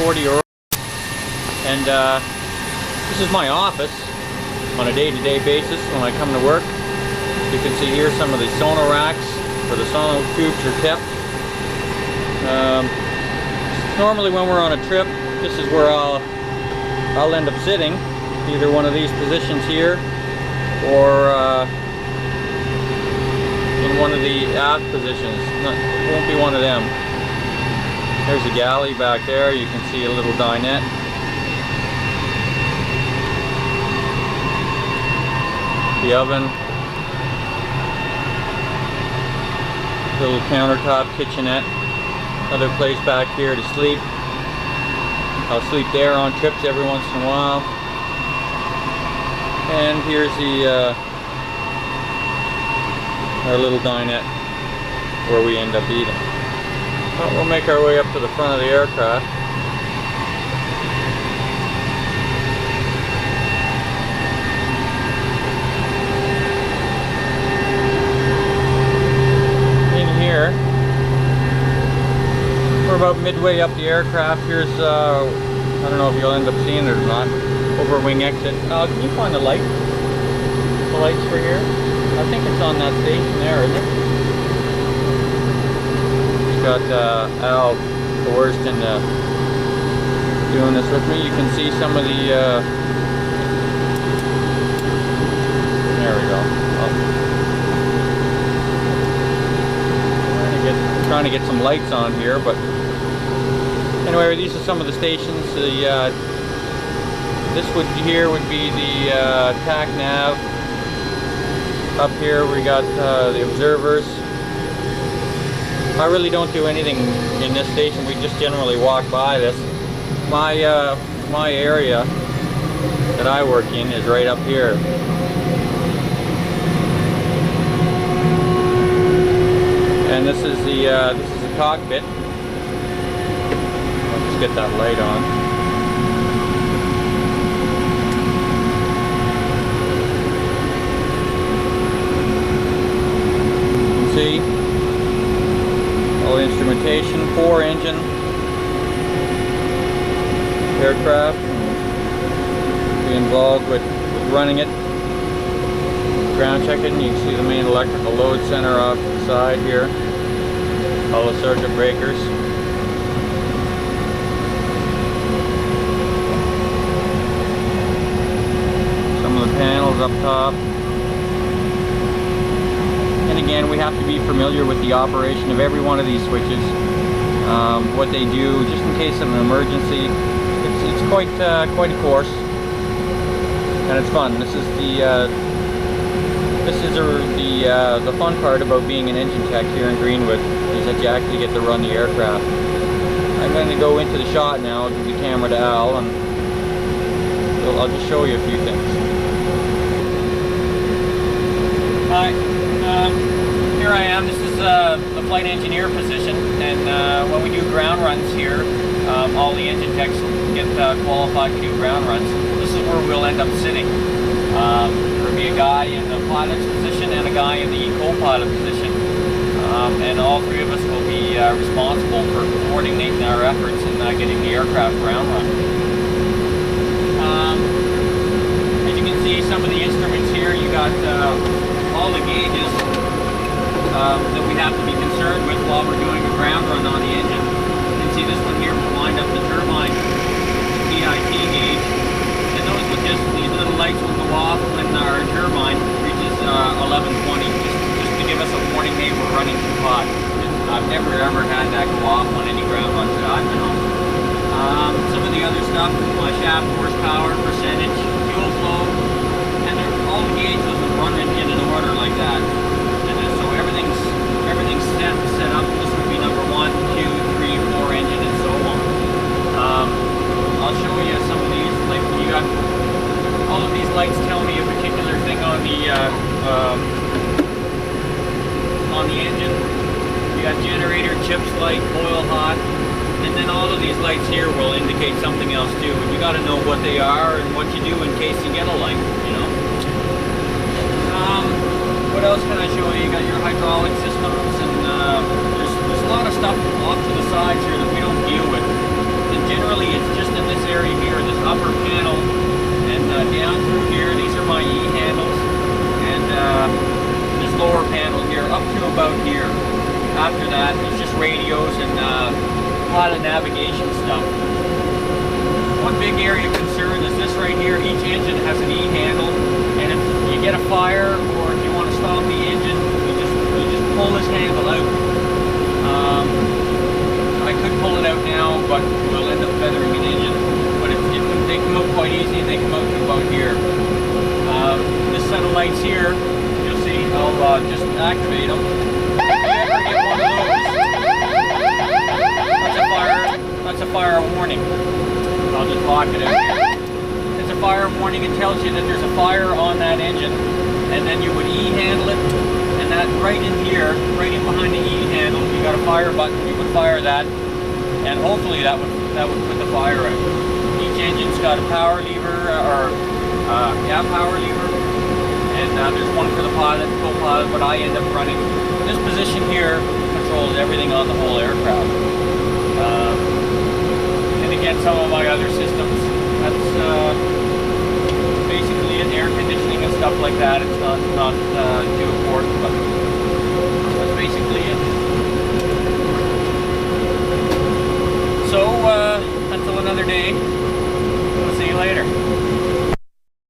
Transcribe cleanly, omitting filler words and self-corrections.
40 Aurora, and this is my office on a day-to-day basis when I come to work. You can see here some of the sono racks where the sono tubes are kept. Normally when we're on a trip, this is where I'll end up sitting, either one of these positions here or in one of the aft positions. It won't be one of them. There's a galley back there. You can see a little dinette. The oven. Little countertop kitchenette. Another place back here to sleep. I'll sleep there on trips every once in a while. And here's the our little dinette where we end up eating. Well, we'll make our way up to the front of the aircraft. In here, we're about midway up the aircraft. Here's, I don't know if you'll end up seeing it or not, over wing exit. Can you find the light? The lights for here? I think it's on that station there, isn't it? It's got Al coerced into doing this with me. You can see some of the, there we go. Trying to get some lights on here, but anyway, these are some of the stations. This would be the TAC nav. Up here we got the observers. I really don't do anything in this station. We just generally walk by this. My area that I work in is right up here. And this is the cockpit. I'll just get that light on. See all the instrumentation, 4-engine aircraft. Be involved with running it, ground checking. You can see the main electrical load center off to the side here, all the circuit breakers. Some of the panels up top. Again, we have to be familiar with the operation of every one of these switches, what they do, just in case of an emergency. It's quite a course, and it's fun. This is the fun part about being an engine tech here in Greenwood, is that you actually get to run the aircraft. I'm going to go into the shot now. I'll give the camera to Al, and I'll just show you a few things. Hi. Here I am. This is the flight engineer position, and when we do ground runs here, all the engine techs get qualified to do ground runs. This is where we'll end up sitting. There will be a guy in the pilot's position and a guy in the co-pilot position, and all three of us will be responsible for coordinating our efforts in getting the aircraft ground run. As you can see, some of the instruments here, you got all the gauges that we have to be concerned with while we're doing a ground run on the engine. You can see this one here will wind up the turbine PIT gauge, and these little lights will go off when our turbine reaches 1120, just to give us a warning, hey, we're running too hot. I've never ever had that go off on any ground runs that I've been on. Some of the other stuff, my shaft horsepower, percentage, fuel flow, and all the gauges will run in an order like that. So everything's set up. This would be number 1, 2, 3, 4 engine, and so on. I'll show you some of these. Like, you got all of these lights tell me a particular thing on the engine. You got generator, chips light, oil hot, and then all of these lights here will indicate something else too. And you got to know what they are and what you do in case you get a light. You know. What else can I show you? You got your hydraulic systems, and there's a lot of stuff off to the sides here that we don't deal with. And generally, it's about here. After that, it's just radios and a lot of navigation stuff. One big area of concern is this right here. Each engine has an E-handle, and if you get a fire or if you want to stop the engine, you just pull this handle out. I could pull it out now, but we'll end up feathering an engine. But they come out quite easy, and they come out to about here. This set of lights here, you'll see, I'll just activate them. If you ever get one of those, that's a fire warning. I'll just lock it out here. It's a fire warning. It tells you that there's a fire on that engine, and then you would E-handle it, and that right in here, right in behind the E-handle, you got a fire button. You would fire that, and hopefully that would put the fire out. Each engine's got a power lever, power lever, and there's one for the pilot, co-pilot, but I end up running. This position here controls everything on the whole aircraft. And again, some of my other systems, that's basically it, air conditioning and stuff like that. It's not too important, but